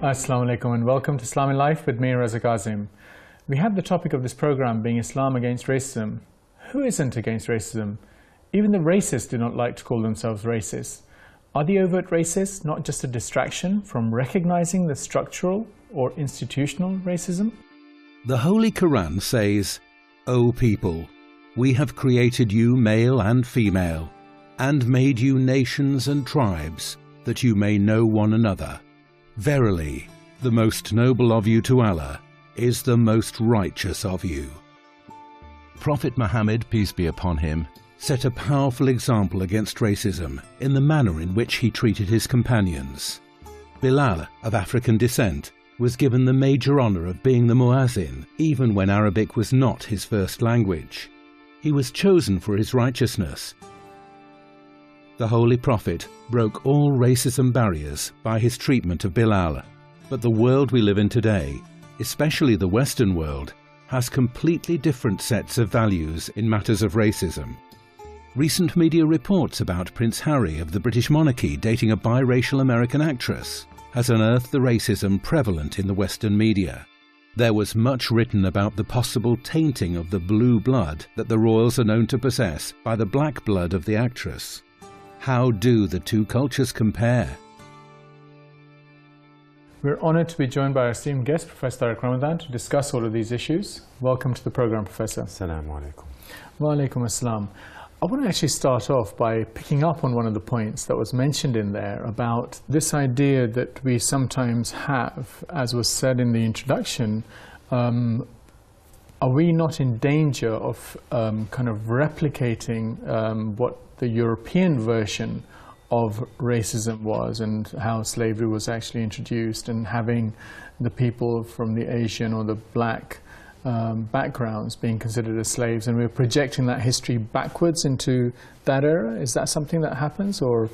Assalamu alaikum and welcome to Islam in Life with me, Raza Kazim. We have the topic of this program being Islam against racism. Who isn't against racism? Even the racists do not like to call themselves racist. Are the overt racists not just a distraction from recognizing the structural or institutional racism? The Holy Quran says, "O people, we have created you male and female, and made you nations and tribes, that you may know one another. Verily, the most noble of you to Allah is the most righteous of you." Prophet Muhammad, peace be upon him, set a powerful example against racism in the manner in which he treated his companions. Bilal, of African descent, was given the major honor of being the muazzin, even when Arabic was not his first language. He was chosen for his righteousness. The Holy Prophet broke all racism barriers by his treatment of Bilal. But the world we live in today, especially the Western world, has completely different sets of values in matters of racism. Recent media reports about Prince Harry of the British monarchy dating a biracial American actress has unearthed the racism prevalent in the Western media. There was much written about the possible tainting of the blue blood that the royals are known to possess by the black blood of the actress. How do the two cultures compare? We're honored to be joined by our esteemed guest, Professor Tariq Ramadan, to discuss all of these issues. Welcome to the program, Professor. Assalamu alaikum. Wa alaikum assalam. I want to actually start off by picking up on one of the points that was mentioned in there about this idea that we sometimes have, as was said in the introduction. Are we not in danger of kind of replicating what the European version of racism was, and how slavery was actually introduced, and having the people from the Asian or the black backgrounds being considered as slaves, and we're projecting that history backwards into that era? Is that something that happens, or?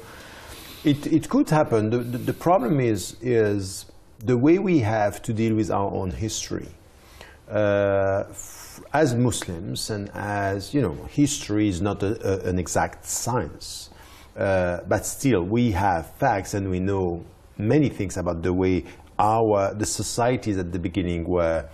It could happen. The problem is the way we have to deal with our own history. As Muslims, and as you know, history is not an exact science, but still we have facts, and we know many things about the way the societies at the beginning were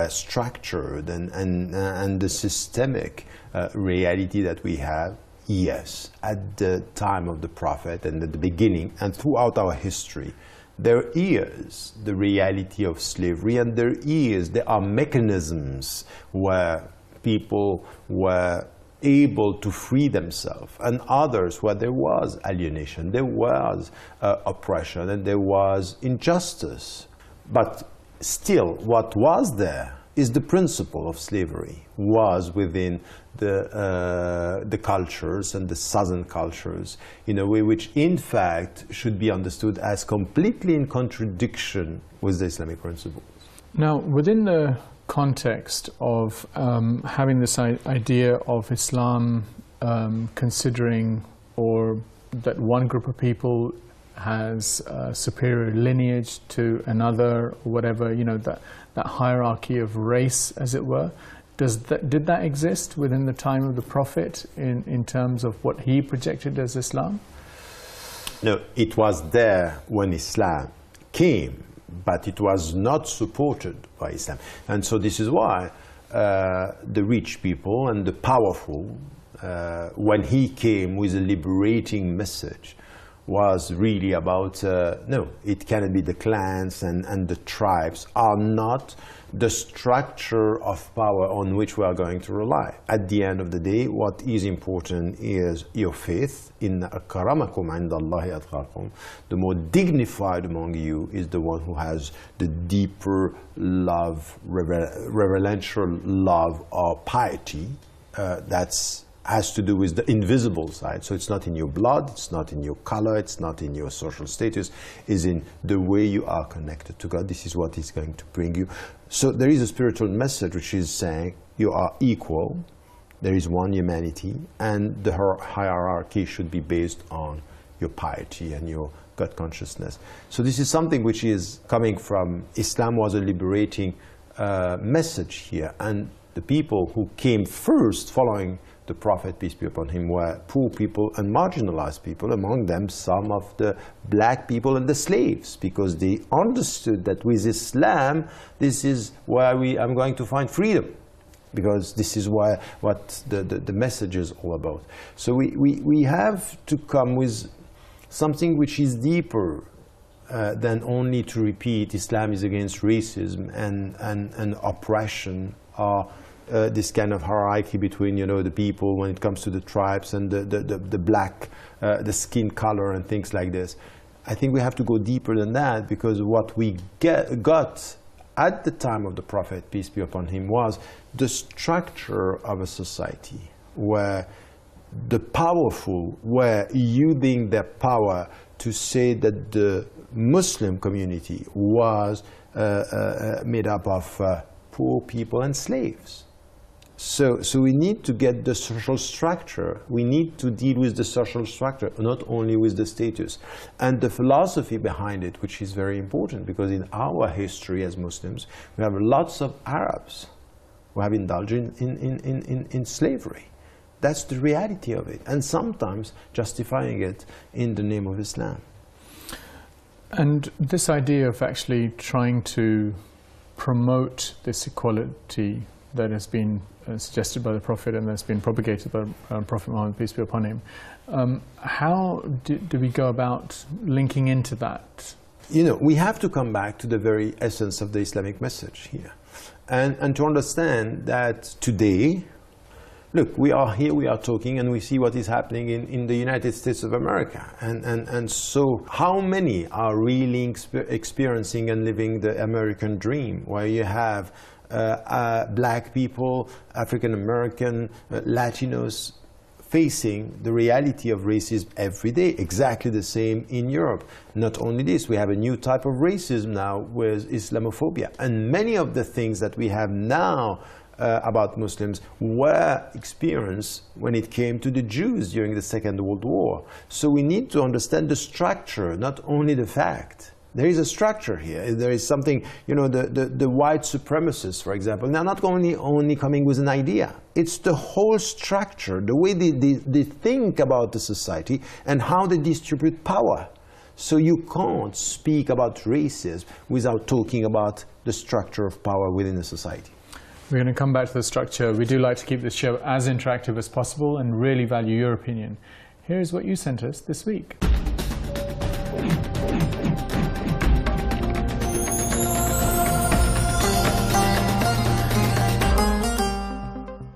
structured, and the systemic reality that we have. Yes, at the time of the Prophet and at the beginning and throughout our history, there is the reality of slavery, and there are mechanisms where people were able to free themselves, and others where there was alienation, there was oppression, and there was injustice. But still, what was there is the principle of slavery was within the cultures and the southern cultures in a way which in fact should be understood as completely in contradiction with the Islamic principles. Now, within the context of having this idea of Islam considering, or that one group of people has superior lineage to another, or whatever, you know, that hierarchy of race, as it were, did that exist within the time of the Prophet in terms of what he projected as Islam? No, it was there when Islam came, but it was not supported by Islam. And so this is why the rich people and the powerful, when he came with a liberating message, was really about, no, it cannot be the clans and the tribes are not the structure of power on which we are going to rely. At the end of the day, what is important is your faith. Inna akramakum indallahi atqakum. The more dignified among you is the one who has the deeper love, reverential love or piety. That's has to do with the invisible side. So it's not in your blood, it's not in your color, it's not in your social status, it's in the way you are connected to God. This is what is going to bring you. So there is a spiritual message which is saying you are equal, there is one humanity, and the hierarchy should be based on your piety and your God consciousness. So this is something which is coming from Islam, was a liberating message here, and the people who came first following the Prophet, peace be upon him, were poor people and marginalized people, among them some of the black people and the slaves, because they understood that with Islam, this is where I'm going to find freedom, because this is what the message is all about. So we have to come with something which is deeper than only to repeat Islam is against racism and oppression, or this kind of hierarchy between, you know, the people when it comes to the tribes and the black, the skin color and things like this. I think we have to go deeper than that, because what we got at the time of the Prophet, peace be upon him, was the structure of a society where the powerful were using their power to say that the Muslim community was made up of poor people and slaves. So we need to get the social structure. We need to deal with the social structure, not only with the status. And the philosophy behind it, which is very important, because in our history as Muslims, we have lots of Arabs who have indulged in slavery. That's the reality of it, and sometimes justifying it in the name of Islam. And this idea of actually trying to promote this equality that has been suggested by the Prophet and that's been propagated by Prophet Muhammad, peace be upon him, how do we go about linking into that? You know, we have to come back to the very essence of the Islamic message here, and to understand that today, look, we are here, we are talking, and we see what is happening in the United States of America. And so how many are really experiencing and living the American dream, where you have black people, African American, Latinos, facing the reality of racism every day, exactly the same in Europe. Not only this, we have a new type of racism now with Islamophobia. And many of the things that we have now about Muslims were experienced when it came to the Jews during the Second World War. So we need to understand the structure, not only the fact. There is a structure here. There is something, you know, the white supremacists, for example, they're not only coming with an idea. It's the whole structure, the way they think about the society and how they distribute power. So you can't speak about racism without talking about the structure of power within the society. We're going to come back to the structure. We do like to keep this show as interactive as possible and really value your opinion. Here's what you sent us this week.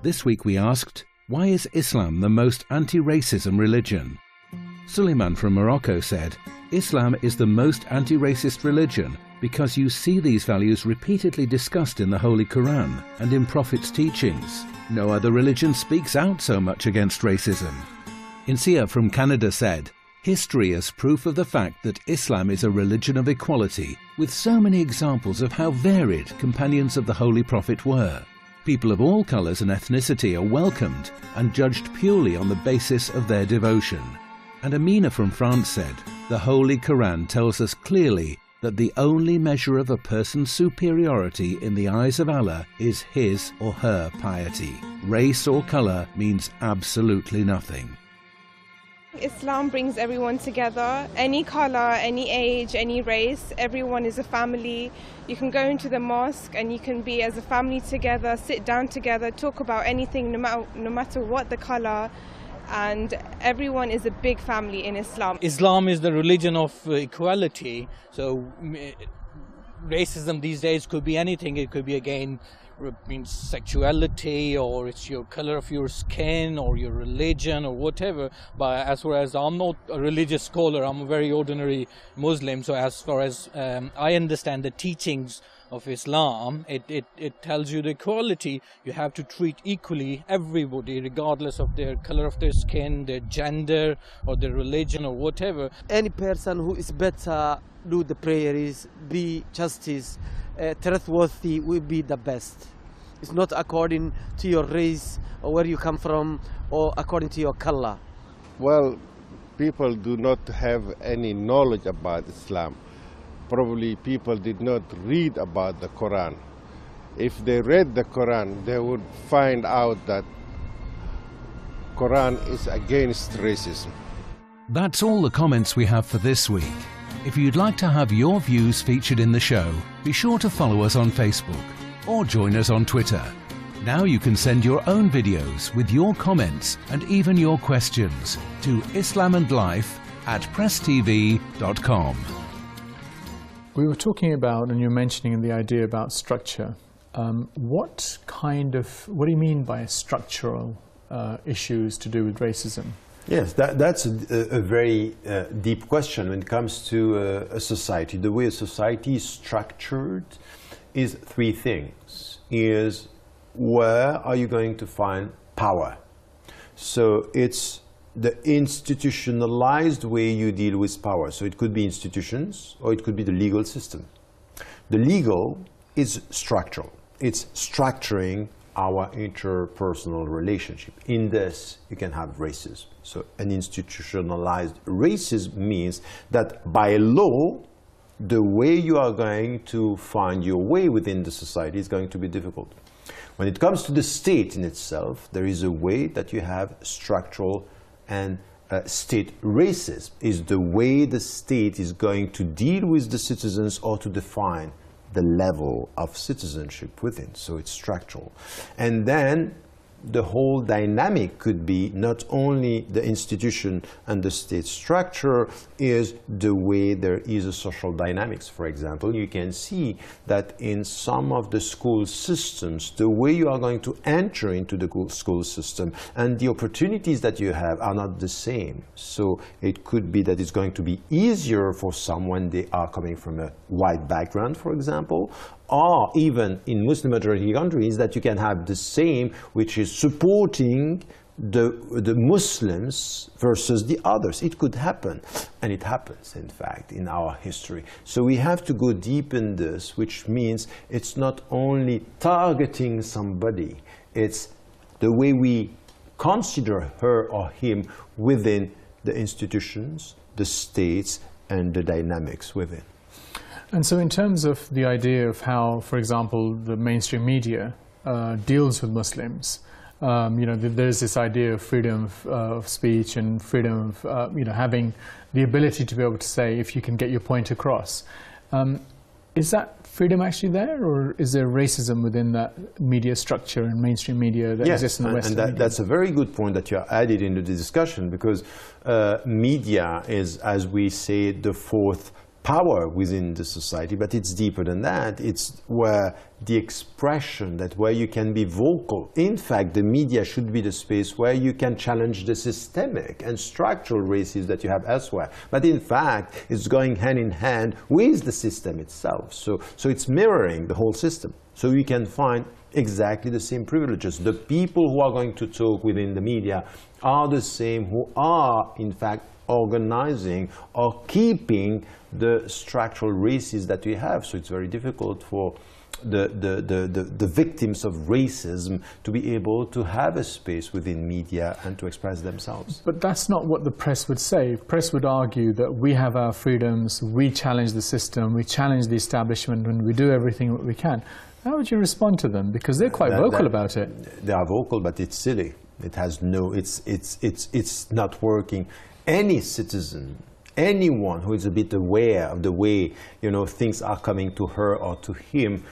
This week we asked, why is Islam the most anti-racism religion? Suleiman from Morocco said, Islam is the most anti-racist religion because you see these values repeatedly discussed in the Holy Quran and in Prophet's teachings. No other religion speaks out so much against racism. Insia from Canada said, history is proof of the fact that Islam is a religion of equality, with so many examples of how varied companions of the Holy Prophet were. People of all colours and ethnicity are welcomed and judged purely on the basis of their devotion. And Amina from France said, the Holy Quran tells us clearly that the only measure of a person's superiority in the eyes of Allah is his or her piety. Race or colour means absolutely nothing. Islam brings everyone together, any color, any age, any race, everyone is a family. You can go into the mosque and you can be as a family together, sit down together, talk about anything, no matter what the color, and everyone is a big family in Islam. Islam is the religion of equality, so racism these days could be anything. It could be, again, means sexuality, or it's your color of your skin, or your religion, or whatever. But as far as I'm not a religious scholar, I'm a very ordinary Muslim, so as far as I understand the teachings of Islam, it tells you the equality. You have to treat equally everybody, regardless of their color of their skin, their gender, or their religion, or whatever. Any person who is better do the prayers, be justice, trustworthy will be the best. It's not according to your race or where you come from or according to your color. Well, people do not have any knowledge about Islam. Probably people did not read about the Quran. If they read the Quran, they would find out that Quran is against racism. That's all the comments we have for this week. If you'd like to have your views featured in the show, be sure to follow us on Facebook or join us on Twitter. Now you can send your own videos with your comments and even your questions to islamandlife@presstv.com. We were talking about, and you're mentioning the idea about structure. What do you mean by structural issues to do with racism? Yes, that's a very deep question when it comes to a society. The way a society is structured is three things. Is where are you going to find power? So it's the institutionalized way you deal with power. So it could be institutions or it could be the legal system. The legal is structural. It's structuring our interpersonal relationship. In this, you can have racism. So an institutionalized racism means that by law, the way you are going to find your way within the society is going to be difficult. When it comes to the state in itself, there is a way that you have structural and state racism, is the way the state is going to deal with the citizens or to define the level of citizenship within. So it's structural. And then the whole dynamic could be not only the institution and the state structure, is the way there is a social dynamics. For example, you can see that in some of the school systems, the way you are going to enter into the school system and the opportunities that you have are not the same. So it could be that it's going to be easier for someone, they are coming from a white background, for example, or even in Muslim majority countries that you can have the same, which is supporting the Muslims versus the others. It could happen, and it happens, in fact, in our history. So we have to go deep in this, which means it's not only targeting somebody, it's the way we consider her or him within the institutions, the states, and the dynamics within. And so in terms of the idea of how, for example, the mainstream media deals with Muslims, there's this idea of freedom of speech and freedom of, having the ability to be able to say if you can get your point across. Is that freedom actually there, or is there racism within that media structure and mainstream media that exists in the West? And that's a very good point that you added into the discussion, because media is, as we say, the fourth power within the society, but it's deeper than that. It's where the expression, that where you can be vocal. In fact, the media should be the space where you can challenge the systemic and structural racism that you have elsewhere. But in fact, it's going hand in hand with the system itself. So it's mirroring the whole system. So you can find exactly the same privileges. The people who are going to talk within the media are the same who are, in fact, organizing or keeping the structural racism that we have. So it's very difficult for the victims of racism to be able to have a space within media and to express themselves. But that's not what the press would say. Press would argue that we have our freedoms, we challenge the system, we challenge the establishment, and we do everything that we can. How would you respond to them? Because they're quite vocal about it. They are vocal, but it's silly. It has no, it's not working. Any citizen, anyone who is a bit aware of the way, things are coming to her or to him,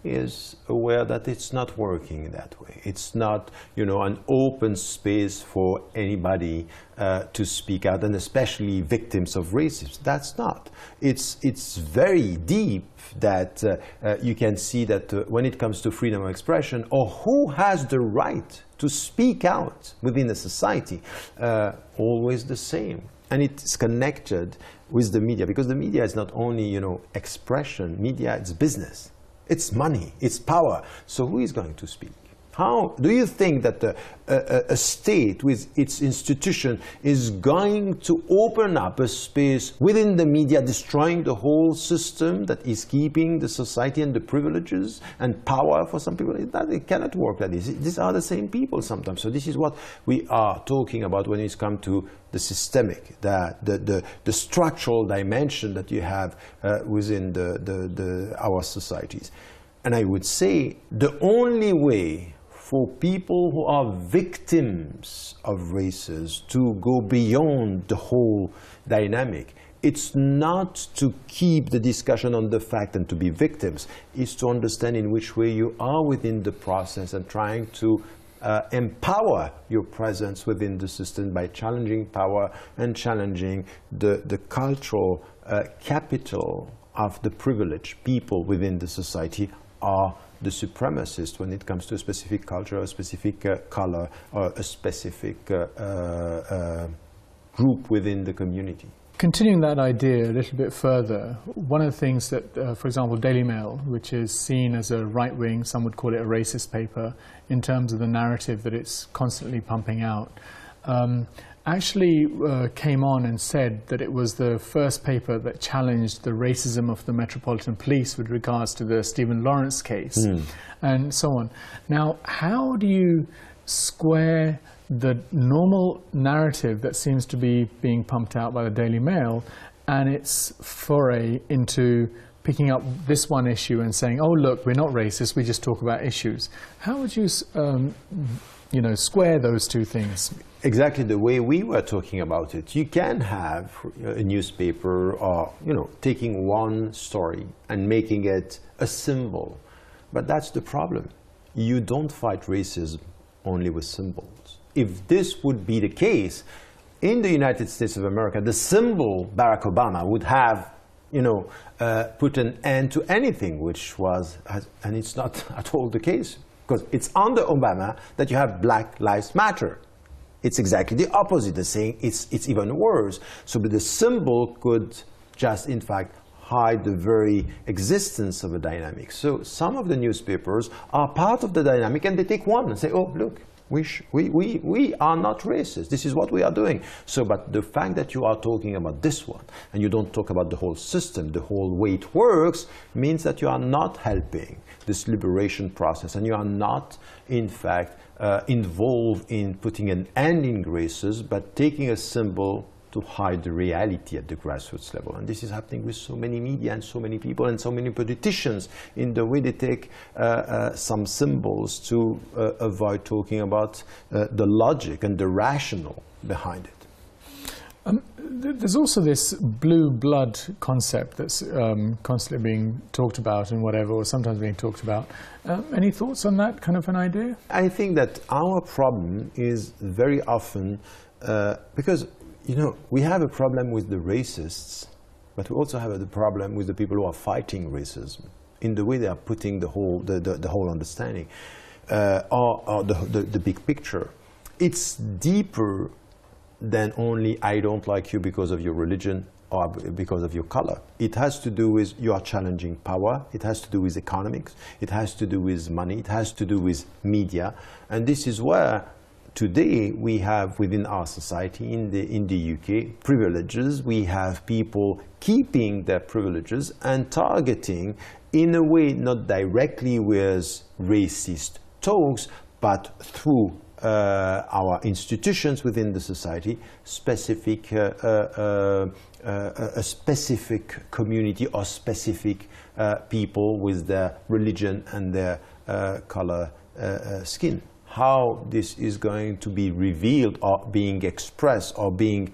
is aware that it's not working that way. It's not, an open space for anybody to speak out, and especially victims of racism. That's not. It's very deep that you can see that when it comes to freedom of expression, or who has the right to speak out within a society, always the same. And it's connected with the media, because the media is not only, expression. Media, it's business. It's money, it's power. So who is going to speak? How do you think that a state with its institution is going to open up a space within the media, destroying the whole system that is keeping the society and the privileges and power for some people? It cannot work like this. These are the same people sometimes. So this is what we are talking about when it comes to the systemic, the structural dimension that you have within our societies. And I would say the only way for people who are victims of races to go beyond the whole dynamic. It's not to keep the discussion on the fact and to be victims. It's to understand in which way you are within the process and trying to empower your presence within the system by challenging power and challenging the cultural capital of the privileged people within the society are the supremacists when it comes to a specific culture, a specific color, or a specific group within the community. Continuing that idea a little bit further, one of the things that, for example, Daily Mail, which is seen as a right-wing, some would call it a racist paper, in terms of the narrative that it's constantly pumping out, actually came on and said that it was the first paper that challenged the racism of the Metropolitan Police with regards to the Stephen Lawrence case, and so on. Now, how do you square the normal narrative that seems to be being pumped out by the Daily Mail and its foray into picking up this one issue and saying, oh look, we're not racist, we just talk about issues? How would you square those two things? Exactly the way we were talking about it. You can have a newspaper or, taking one story and making it a symbol. But that's the problem. You don't fight racism only with symbols. If this would be the case, in the United States of America, the symbol Barack Obama would have, put an end to anything, which was, and it's not at all the case, because it's under Obama that you have Black Lives Matter. It's exactly the opposite. They're saying it's even worse. So the symbol could just, in fact, hide the very existence of a dynamic. So some of the newspapers are part of the dynamic, and they take one and say, oh, look, we are not racist. This is what we are doing. So, but the fact that you are talking about this one, and you don't talk about the whole system, the whole way it works, means that you are not helping this liberation process, and you are not, in fact, involved in putting an end in races, but taking a symbol to hide the reality at the grassroots level. And this is happening with so many media and so many people and so many politicians in the way they take some symbols to avoid talking about the logic and the rational behind it. There's also this blue blood concept that's constantly being talked about and whatever, or sometimes being talked about. Any thoughts on that kind of an idea? I think that our problem is very often because we have a problem with the racists, but we also have a problem with the people who are fighting racism in the way they are putting the whole understanding or the big picture. It's deeper than only I don't like you because of your religion or because of your color. It has to do with you are challenging power. It has to do with economics. It has to do with money. It has to do with media. And this is where today we have within our society in the UK privileges. We have people keeping their privileges and targeting in a way not directly with racist talks, but through our institutions within the society, a specific community or specific people with their religion and their color skin. How this is going to be revealed or being expressed or being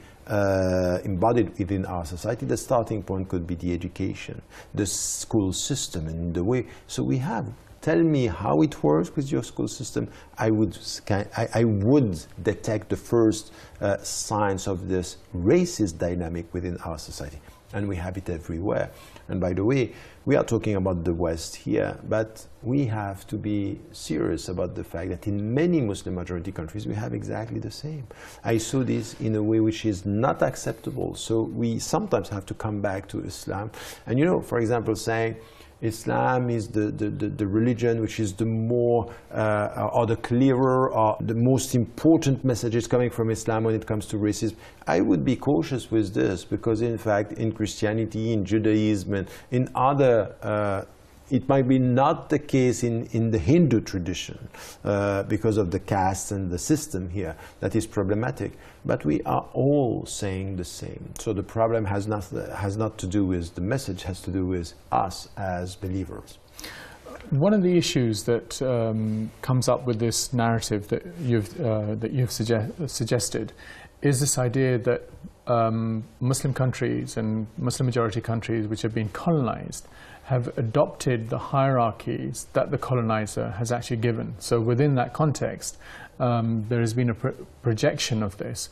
embodied within our society, the starting point could be the education, the school system, and the way. So we have. Tell me how it works with your school system. I would detect the first signs of this racist dynamic within our society. And we have it everywhere. And by the way, we are talking about the West here, but we have to be serious about the fact that in many Muslim majority countries, we have exactly the same. I saw this in a way which is not acceptable. So we sometimes have to come back to Islam. And for example, saying, Islam is the religion which is the more or the clearer or the most important messages coming from Islam when it comes to racism. I would be cautious with this because in fact in Christianity, in Judaism, and in other it might be not the case in the Hindu tradition because of the caste and the system here that is problematic. But we are all saying the same. So the problem has not to do with the message, has to do with us as believers. One of the issues that comes up with this narrative that you've suggested is this idea that Muslim countries and Muslim majority countries which have been colonized have adopted the hierarchies that the colonizer has actually given. So within that context, there has been a projection of this.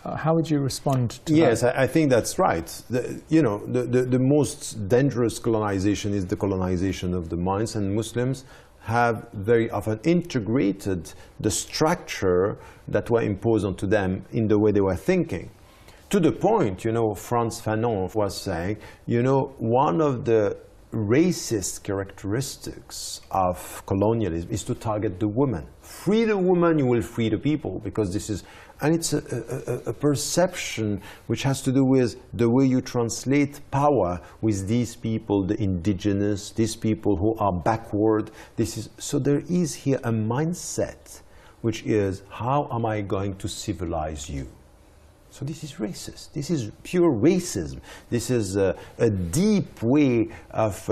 How would you respond to that? Yes, I think that's right. The most dangerous colonization is the colonization of the minds, and Muslims have very often integrated the structure that were imposed onto them in the way they were thinking. To the point, Frantz Fanon was saying, one of the racist characteristics of colonialism is to target the woman. Free the woman, you will free the people, because this is, and it's a perception which has to do with the way you translate power with these people, the indigenous, these people who are backward. So there is here a mindset which is, how am I going to civilize you? So this is racist. This is pure racism. This is a deep way of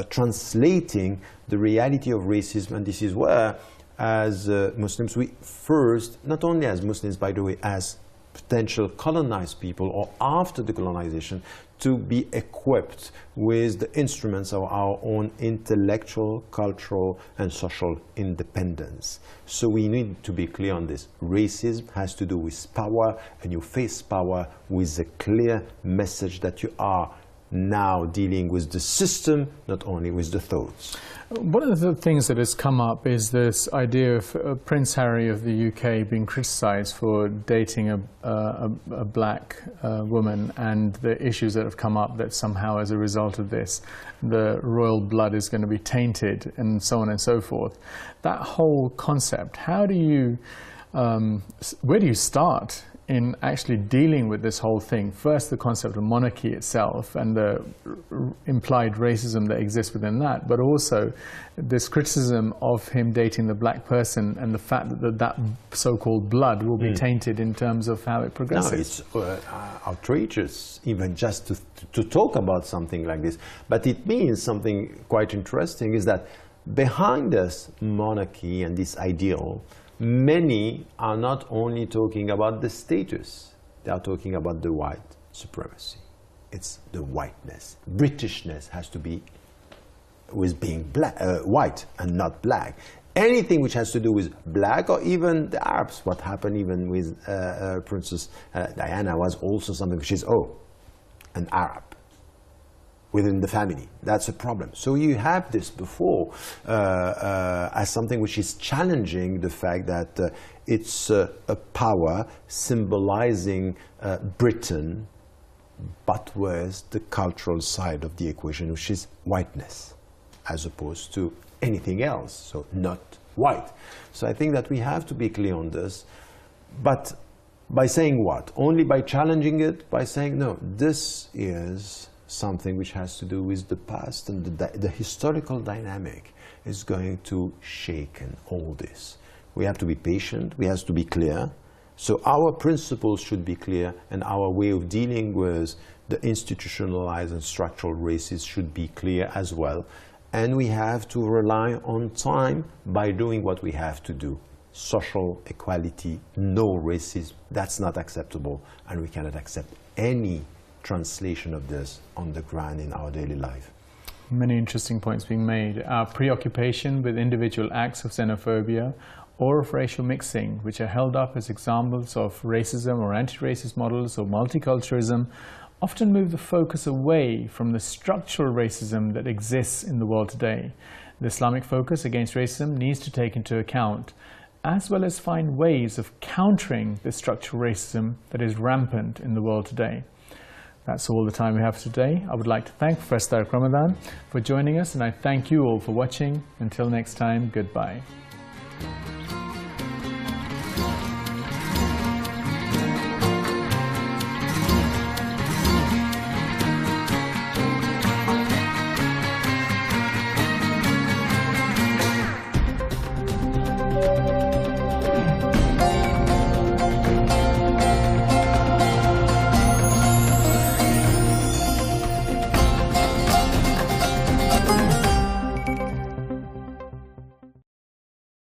translating the reality of racism, and this is where, as Muslims, we first, not only as Muslims, by the way, as potential colonized people or after the colonization, to be equipped with the instruments of our own intellectual, cultural, and social independence. So we need to be clear on this. Racism has to do with power, and you face power with a clear message that you are now dealing with the system, not only with the thoughts. One of the things that has come up is this idea of Prince Harry of the UK being criticised for dating a black woman, and the issues that have come up that somehow as a result of this the royal blood is going to be tainted and so on and so forth. That whole concept, how do you, where do you start in actually dealing with this whole thing? First, the concept of monarchy itself and the implied racism that exists within that, but also this criticism of him dating the black person and the fact that that so-called blood will be tainted in terms of how it progresses. No, it's outrageous even just to talk about something like this. But it means something quite interesting, is that behind this monarchy and this ideal, many are not only talking about the status, they are talking about the white supremacy. It's the whiteness. Britishness has to be with being black, white and not black. Anything which has to do with black, or even the Arabs, what happened even with Princess Diana was also something which is, an Arab within the family. That's a problem. So you have this before as something which is challenging the fact that it's a power symbolizing Britain, but with the cultural side of the equation, which is whiteness, as opposed to anything else, so not white. So I think that we have to be clear on this, but by saying what? Only by challenging it, by saying, no, this is something which has to do with the past, and the historical dynamic is going to shake in all this. We have to be patient, we have to be clear. So our principles should be clear, and our way of dealing with the institutionalized and structural races should be clear as well. And we have to rely on time by doing what we have to do. Social equality, no racism, that's not acceptable, and we cannot accept any translation of this on the ground in our daily life. Many interesting points being made. Our preoccupation with individual acts of xenophobia or of racial mixing, which are held up as examples of racism or anti-racist models or multiculturalism, often move the focus away from the structural racism that exists in the world today. The Islamic focus against racism needs to take into account, as well as find ways of countering the structural racism that is rampant in the world today. That's all the time we have for today. I would like to thank Professor Tariq Ramadan for joining us, and I thank you all for watching. Until next time, goodbye.